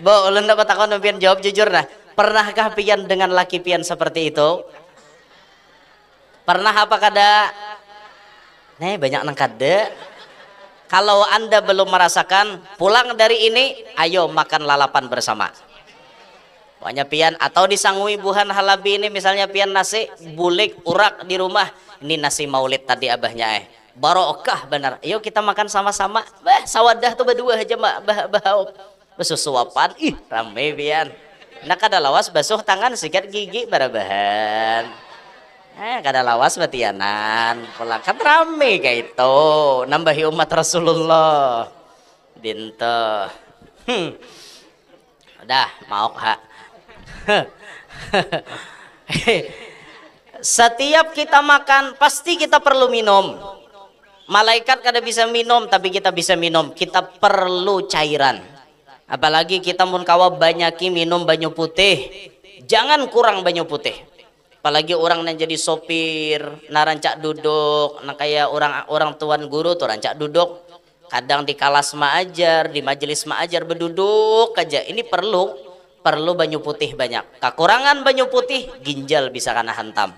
S1: Bo ulun dapat takon pian jawab jujur nah, pernahkah pian dengan laki pian seperti itu? Pernah apa kada? Nih banyak nang kada. Kalau anda belum merasakan, pulang dari ini, ayo makan lalapan bersama. Pokoknya pian atau disangui buhan halabi ini misalnya pian nasi bulik urak di rumah. Ini nasi maulid tadi abahnya barokah benar. Ayo kita makan sama-sama. Sawadah tuh berdua aja mbak bahau. Besusuapan, rame pian. Nah kada lawas basuh tangan sikat gigi barabahan. Kada lawas batianan pulang kan rame kayak itu nambahi umat Rasulullah dinto udah mau ha Setiap kita makan pasti kita perlu minum. Malaikat kada bisa minum tapi kita bisa minum. Kita perlu cairan. Apalagi kita mun kawa banyaki minum banyu putih. Jangan kurang banyu putih. Apalagi orang yang jadi sopir, nah rancak duduk, nah kayak orang tuan guru tuh rancak duduk. Kadang di kelas maajar, di majelis maajar berduduk aja. Ini perlu banyu putih banyak. Kekurangan banyu putih, ginjal bisa kana hantam.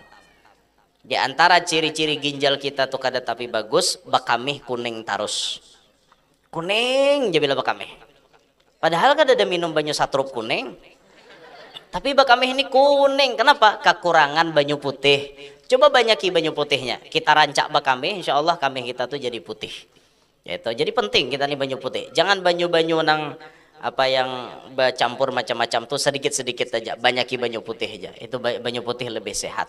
S1: Di antara ciri-ciri ginjal kita tuh kada tapi bagus, bakamih kuning tarus. Kuning aja bila bakamih. Padahal kada ada minum banyu satrup kuning. Tapi bakamih ini kuning. Kenapa? Kekurangan banyu putih. Coba banyaki banyu putihnya. Kita rancak bakamih, insya Allah kamih kita tuh jadi putih. Yaitu jadi penting kita nih banyu putih. Jangan banyu-banyu nang apa yang bercampur macam-macam tuh sedikit-sedikit aja. Banyaki banyu putih aja. Itu banyu putih lebih sehat.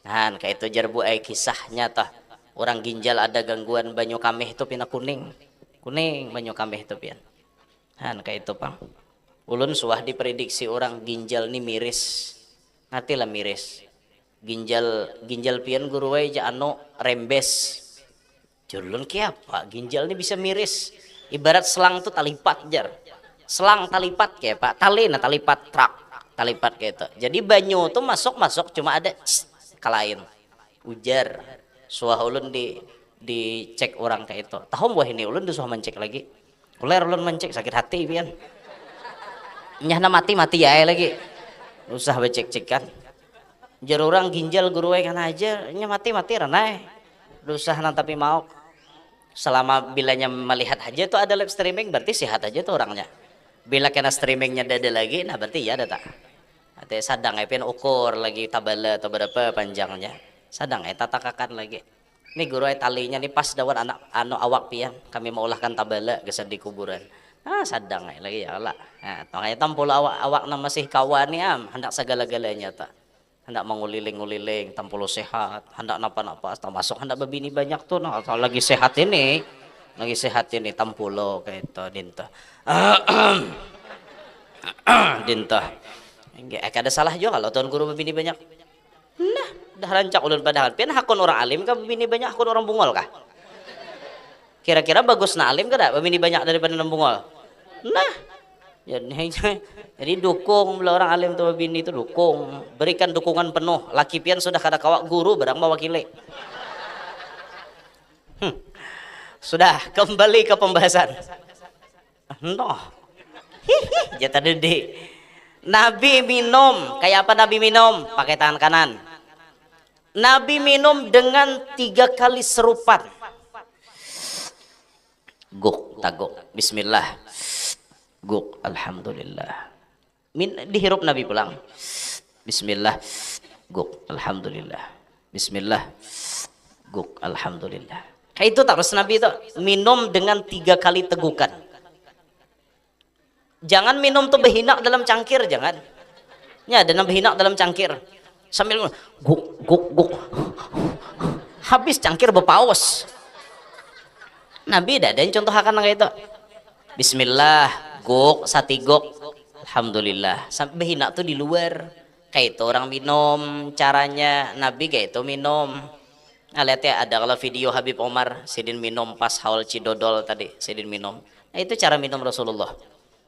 S1: Nah, kayak itu jarbu kisahnya tah. Orang ginjal ada gangguan banyu kamih itu pina kuning. Kuning banyu kamih itu pian. Nah, kayak itu Pang. Ulun suah diprediksi orang ginjal nih miris. Ngatilah miris. Ginjal pian guru wae ja anu rembes. Julun ki apa? Ginjal nih bisa miris. Ibarat selang tuh talipat jar. Selang talipat kayak Pak. Tali nah talipat trak. Talipat kayak itu. Jadi banyu tuh masuk cuma ada kalain. Ujar. Suah ulun dicek orang kayak itu. Tahu wah ini ulun disuah mencek lagi. Uler ulun mencek sakit hati pian. Nyahna mati ya lagi. Usah becek-cekan. Jar orang ginjal guru kan aja nya mati ranai. Usah tapi mau. Selama bilanya melihat aja tuh ada live streaming berarti sehat aja tuh orangnya. Bila kena streamingnya ada lagi nah berarti ya ada tak. Ate sadang pian ukur lagi tabala atau berapa panjangnya. Sadang tatakakan lagi. Ini guru talinya nih pas dawan anak anu awak pian. Kami mau ulahkan tabala geser di kuburan. Sadang lagi ya Allah. Nah, makanya tampul awak na masih kawan ni hendak segala-galanya tak. Hendak menguliling-uliling, tampul sehat, hendak napa-napa, termasuk hendak berbini banyak tuh. Nah, kalau lagi sehat ini tampulo kayak itu dinta. Dinta. Enggak ada salah juga kalau tuan guru berbini banyak. Nah, dah rancak ulun padahal. Pian hakun orang alim kah berbini banyak, hakun orang bungol kah? Kira-kira bagus na alim kada berbini banyak daripada bungol? Nah, jadi dukung bila orang alim tua bini itu dukung, berikan dukungan penuh. Laki pian sudah kada kawak guru barang mewakili. Sudah kembali ke pembahasan. No, jatah dede. Nabi minum kayak apa? Nabi minum pakai tangan kanan. Nabi minum dengan 3 kali serupan. Guk taguk. Bismillah. Guk alhamdulillah. Dihirup Nabi pulang. Bismillah. Guk alhamdulillah. Bismillah. Guk alhamdulillah. Kayak itu terus Nabi itu minum dengan 3 kali tegukan. Jangan minum tuh behinak dalam cangkir, jangan. Ya, dan behinak dalam cangkir. Sambil guk. Habis cangkir berpaus. Nabi ada yang contoh akan kayak itu. Bismillah. Guk, sati guk, alhamdulillah. Sampai hina tuh di luar. Kayak itu orang minum, caranya Nabi kayak itu minum. Nah lihat ya ada kalau video Habib Omar, Sidin minum pas haul Cidodol tadi, Sidin minum. Nah itu cara minum Rasulullah.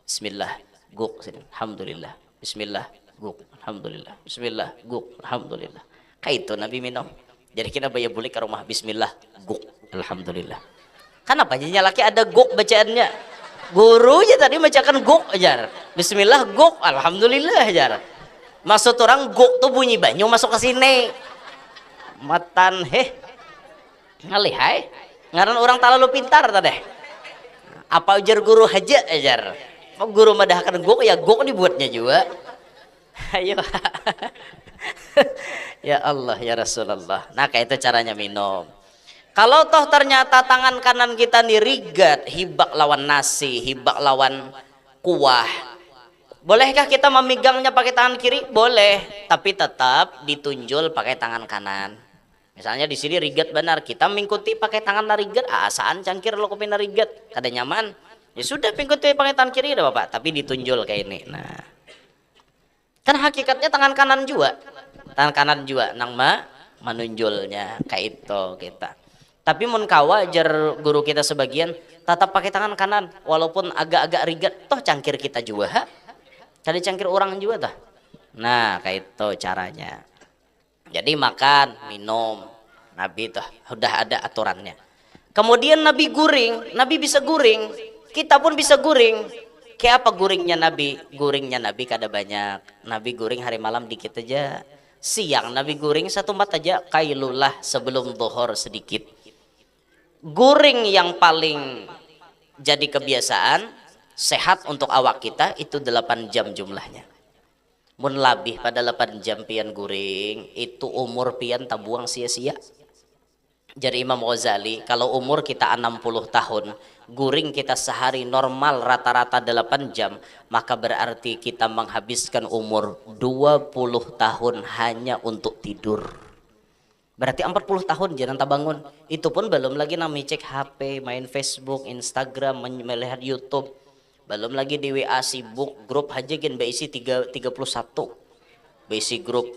S1: Bismillah, guk, Sidin, alhamdulillah. Bismillah, guk, alhamdulillah. Bismillah, guk, alhamdulillah. Kayak itu Nabi minum. Jadi kita bayar balik ke rumah Bismillah, guk, alhamdulillah. Kenapa jadinya laki ada guk bacaannya? Gurunya tadi bacakan guk ajar. Bismillah guk, alhamdulillah ajar. Maksud orang guk tuh bunyi banyu masuk ke sini. Matan ngalihai. Ngaran orang terlalu pintar tadi. Apa ujar guru haja ajar. Kok guru madahkan guk ya guk dibuatnya juga. Ayo. Ya Allah ya Rasulullah. Nah kayak itu caranya minum. Kalau toh ternyata tangan kanan kita nih rigat, hibak lawan nasi, hibak lawan kuah. Bolehkah kita memegangnya pakai tangan kiri? Boleh, tapi tetap ditunjul pakai tangan kanan. Misalnya di sini rigat benar, kita mengikuti pakai tangan rigat, asaan cangkir lo kopin rigat, kada nyaman. Ya sudah mengikuti pakai tangan kiri dah Bapak, tapi ditunjul kayak ini. Nah. Kan hakikatnya tangan kanan juga. tangan kanan juga nang menunjulnya kayak itu kita. Tapi mun kawa jar guru kita sebagian tetap pakai tangan kanan walaupun agak-agak rigat toh cangkir kita juga ha. Tadi cangkir orang juga tah. Nah kayak itu caranya. Jadi makan minum Nabi tuh udah ada aturannya. Kemudian Nabi guring, Nabi bisa guring, kita pun bisa guring. Kayak apa guringnya Nabi? Guringnya Nabi kada banyak. Nabi guring hari malam dikit aja. Siang Nabi guring 1/4 aja, kailulah sebelum zuhur sedikit. Guring yang paling jadi kebiasaan sehat untuk awak kita itu 8 jam jumlahnya. Mun labih pada 8 jam pian guring, itu umur pian tabuang sia-sia. Jadi Imam Ghazali, kalau umur kita 60 tahun, guring kita sehari normal rata-rata 8 jam, maka berarti kita menghabiskan umur 20 tahun hanya untuk tidur. Berarti 40 tahun jangan tak bangun. Itu pun belum lagi nami cek HP, main Facebook, Instagram, melihat YouTube. Belum lagi di WA sibuk, grup aja gen berisi 31. Berisi grup,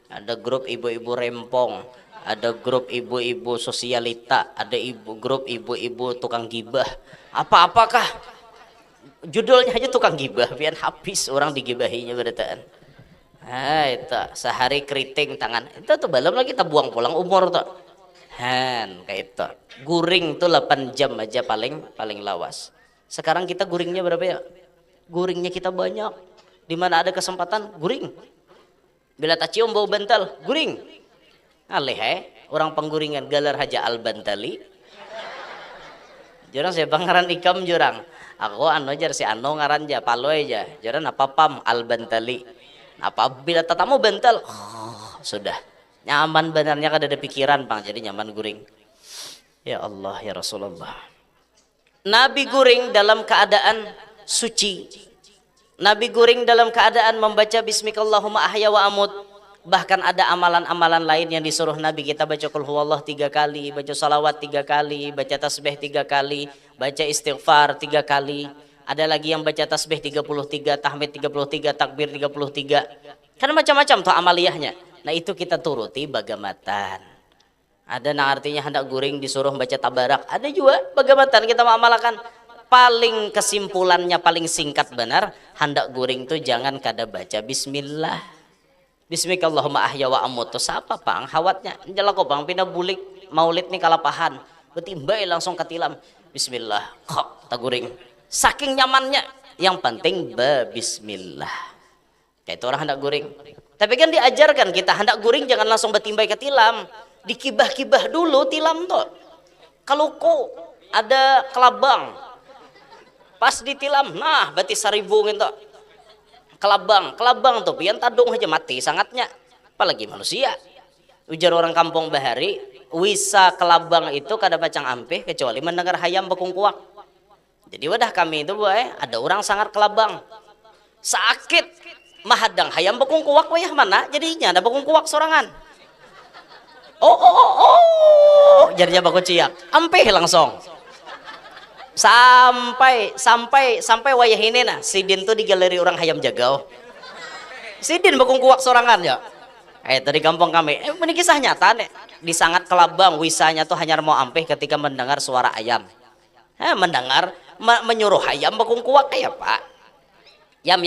S1: ada grup ibu-ibu rempong, ada grup ibu-ibu sosialita, ada grup ibu-ibu tukang gibah. Apa-apakah judulnya aja tukang gibah, biar habis orang digibahinya berataan. Ah itu sehari keriting tangan itu tuh belum lagi kita buang pulang umur tuh. Han kayak itu. Guring tuh 8 jam aja paling lawas. Sekarang kita guringnya berapa ya? Guringnya kita banyak. Di mana ada kesempatan guring. Bila tak cium bau bantal, guring. Aleh orang pengguringan galar haja al bantali. Jurang saya pangaran ikam jurang. Aku anu aja si anu ngaran aja palo aja. Jurang apa pam al bantali. Apabila tatamu bantal, sudah nyaman benarnya kada ada pikiran bang, jadi nyaman guring. Ya Allah ya Rasulullah. Nabi guring dalam keadaan suci. Nabi guring dalam keadaan membaca Bismikallahumma ahya wa amut. Bahkan ada amalan-amalan lain yang disuruh Nabi kita baca qul huwallah 3 kali, baca salawat 3 kali, baca tasbih 3 kali, baca istighfar 3 kali. Ada lagi yang baca tasbih 33, tahmid 33, takbir 33. Kan macam-macam tuh amaliyahnya. Nah itu kita turuti bagamatan. Ada yang artinya hendak guring disuruh baca tabarak. Ada juga bagamatan kita mengamalkan. Paling kesimpulannya paling singkat benar, hendak guring tuh jangan kada baca bismillah. Bismikallahumma ahya wa amut. Tuh siapa pang hawatnya? Jala kok bang pindah bulik maulid nih kalapahan. Betimbai langsung katilam. Bismillah. Kok tak guring. Saking nyamannya, yang penting bismillah. Kayak itu orang hendak guring. Tapi kan diajarkan kita hendak guring jangan langsung betimbai ke tilam, dikibah-kibah dulu tilam tuh. Kalau kok ada kelabang, pas ditilam, nah berarti 1000 gitu. Kelabang tuh, pian tadung aja mati sangatnya. Apalagi manusia. Ujar orang kampung bahari, wisa kelabang itu kada pacang ampeh kecuali mendengar hayam bekungkuak. Jadi wadah kami itu ada orang sangat kelabang sakit mahadang hayam bekungkuak wayah mana jadinya ada bekungkuak sorangan jadinya baku ciak ampeh langsung sampai wayah ini nah sidin tuh di galeri orang hayam jagau sidin bekungkuak sorangan ya dari kampung kami ini kisah nyata nih di sangat kelabang wisanya tuh hanya mau ampeh ketika mendengar suara ayam mendengar menyuruh hayam bekungkuak kayak pak yam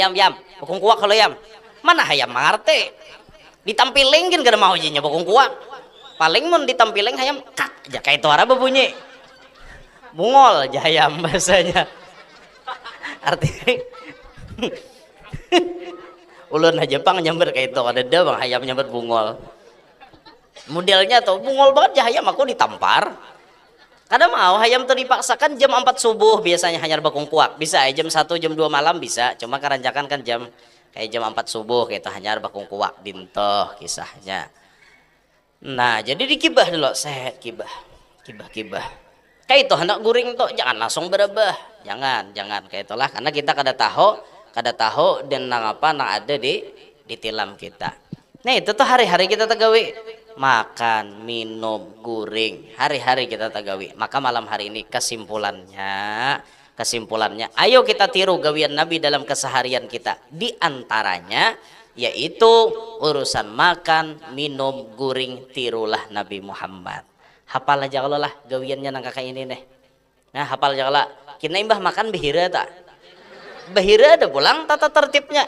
S1: bekungkuak kalau yam mana hayam mengerti ditampilin kan gak mau jinya bekungkuak paling mau ditampilin hayam kak aja kayak itu arah berbunyi bungol aja hayam bahasanya artinya ulun aja pang nyamber kayak itu ada bang hayam nyamber bungol modelnya tuh bungol banget aja hayam aku ditampar. Kada mau hayam tuh dipaksakan jam 4 subuh biasanya hanya bekungkuak. Bisa jam 1 jam 2 malam bisa. Cuma keranjakan kan jam kayak jam 4 subuh gitu hanya bekungkuak dintoh kisahnya. Nah, jadi dikibah dulu, sehat kibah. Kayak itu hendak guring tuh jangan langsung berebah. Jangan kayak itulah karena kita kada tahu dan nang apa nang ada di tilam kita. Nah, itu tuh hari-hari kita tegawi makan, minum, guring, hari-hari kita tagawi. Maka malam hari ini kesimpulannya, ayo kita tiru gawian Nabi dalam keseharian kita. Di antaranya yaitu urusan makan, minum, guring, tirulah Nabi Muhammad. Hafal aja kalau lah gawiannya nang kakak ini nih. Nah hafal aja kalau kina imbah makan behira tak? Behira ada pulang tata tertibnya,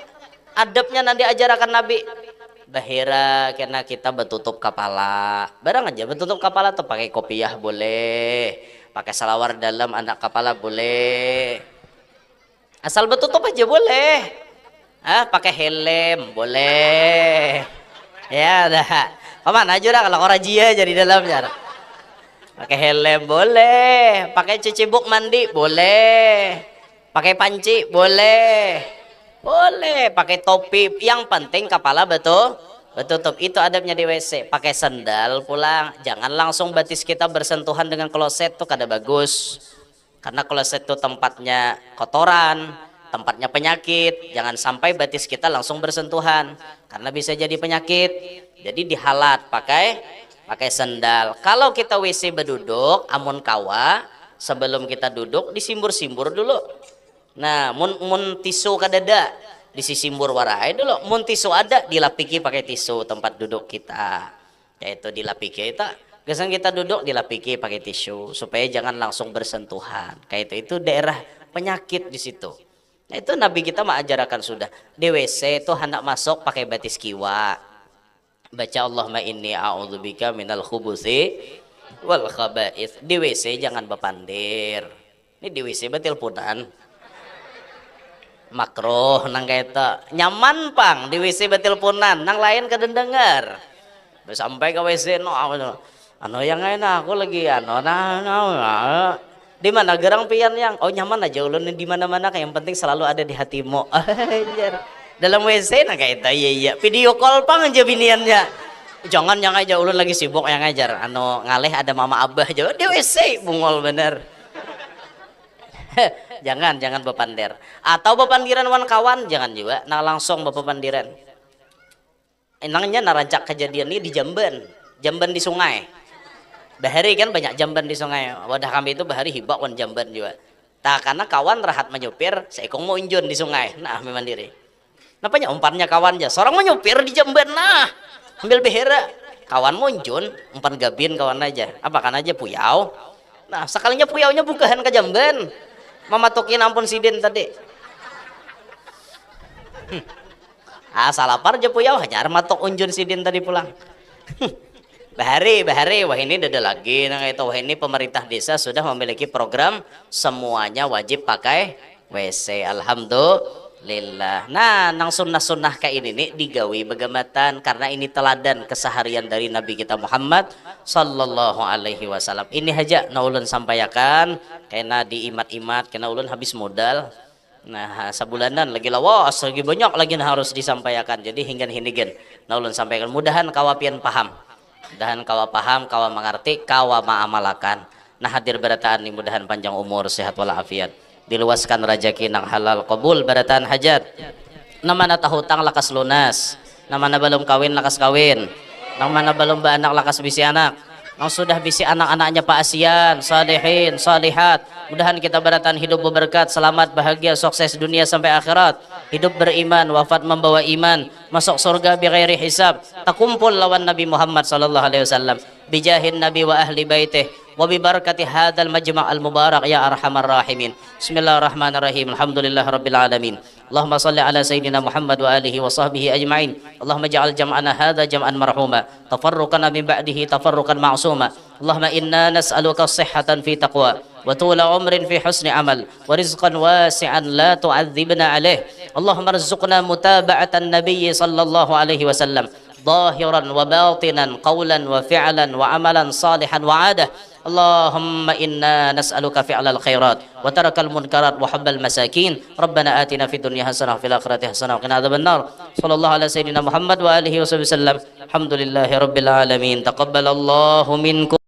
S1: adabnya nanti ajarkan Nabi. Bahira karena kita betutup kepala, barang aja betutup kepala tuh pakai kopiah boleh, pakai salawar dalam anak kepala boleh, asal betutup aja boleh. Pakai helm boleh, ya dah. Paman aja dah kalau korajia jadi dalamnya. Pakai helm boleh, pakai cicibuk mandi boleh, pakai panci boleh. Boleh pakai topi, yang penting kepala betutup. Itu adabnya di WC. Pakai sandal pulang, jangan langsung batis kita bersentuhan dengan kloset tuh kada bagus. Karena kloset itu tempatnya kotoran, tempatnya penyakit. Jangan sampai batis kita langsung bersentuhan karena bisa jadi penyakit. Jadi dihalat pakai sandal. Kalau kita WC berduduk, amun kawa, sebelum kita duduk disimbur-simbur dulu. Nah, mun tisu kadada disisimbur warai dulu. Mun tisu ada dilapiki pakai tisu tempat duduk kita. Yaitu dilapiki itu. Gesan kita duduk dilapiki pakai tisu supaya jangan langsung bersentuhan. Kayak itu daerah penyakit di situ. Nah, itu Nabi kita mengajarkan sudah. Di WC itu hendak masuk pakai batis kiwa. Baca Allahumma inni a'udzubika minal khubuthi wal khaba'ith. Di WC jangan bepandir. Ini di WC betilpunan. Makruh nang kaita nyaman pang di WC betilpunan nang lain kedendengar sampai ke WC no ano yang enak aku lagi nah. Di mana gerang pian yang nyaman aja ulun di mana-mana yang penting selalu ada di hatimu. Dalam WC nang kaita iya video call pang aja biniannya, jangan yang aja ulun lagi sibuk yang ngajar ngaleh ada mama abah aja di WC bungol bener. jangan bepandir atau bepandiran wan kawan jangan juga nah langsung bepandiran. Enangnya narancak kejadian ini di jamban di sungai. Bahari kan banyak jamban di sungai. Wadah kami itu bahari hibak wan jamban juga. Karena kawan rahat menyupir, seekong mau injun di sungai. Nah, mandiri. Napanya umpannya kawan aja. Seorang mau nyupir di jamban nah. Ambil behera. Kawan mau injun, umpan gabin kawan aja. Apa kan aja puyau. Nah, sekalinya puyaunya bukahan ke jamban. Mematukin ampun sidin tadi. Salapar aja puyau hajar matok unjun sidin tadi pulang. Bahari wah ini ada lagi nah itu wah ini pemerintah desa sudah memiliki program semuanya wajib pakai WC. Alhamdulillah. Nah nang sunnah kayak ini nih digawi begamatan karena ini teladan keseharian dari Nabi kita Muhammad sallallahu alaihi wasallam. Ini aja naulun sampaikan karena diimat-imat karena ulun habis modal. Nah sebulanan lagi lawas lagi banyak lagi harus disampaikan. Jadi hingga hinigen naulun sampaikan mudahan kawapian paham. Mudahan kawa paham, kawa mengerti, kawa maamalakan. Nah hadir barataan ini mudahan panjang umur, sehat walafiat. Diluaskan rezeki nang halal, qabul barataan hajat. Namana tahutang lakas lunas, namana belum kawin lakas kawin, namana belum beranak lakas bisi anak. Nang sudah bisi anak-anaknya Pak Asian, salihin, salihat. Mudahan kita barataan hidup berberkat, selamat, bahagia, sukses dunia sampai akhirat. Hidup beriman, wafat membawa iman, masuk surga bi ghairi hisab. Takumpul lawan Nabi Muhammad sallallahu alaihi wasallam. Bijahin Nabi wa ahli baitih wa bi barakati hadzal majma' al mubarak ya arhamar rahimin. Bismillahirrahmanirrahim. Alhamdulillah rabbil alamin. Allahumma salli ala sayyidina Muhammad wa alihi wa sahbihi ajma'in. Allahumma ja'al jam'ana hadza jam'an marhuma, tafarruqana min ba'dihi tafarruqan ma'suma. Allahumma inna nas'aluka as-sihhatan fi taqwa wa tula umrin fi husni amal wa rizqan wasi'an la tu'adzibna alaih. Allahumma arzuqna mutaba'atan nabiyyi sallallahu alaihi wasallam ظاهرا وباطنا قولا وفعلا وعملا صالحا وعاده. اللهم إنا نسألك فعل الخيرات وترك المنكرات وحب المساكين. ربنا آتنا في الدنيا حسنة وفي الآخرة حسنة وقنا عذاب النار. صلى الله على سيدنا محمد وآله وصحبه وسلم. الحمد لله رب العالمين. تقبل الله منكم.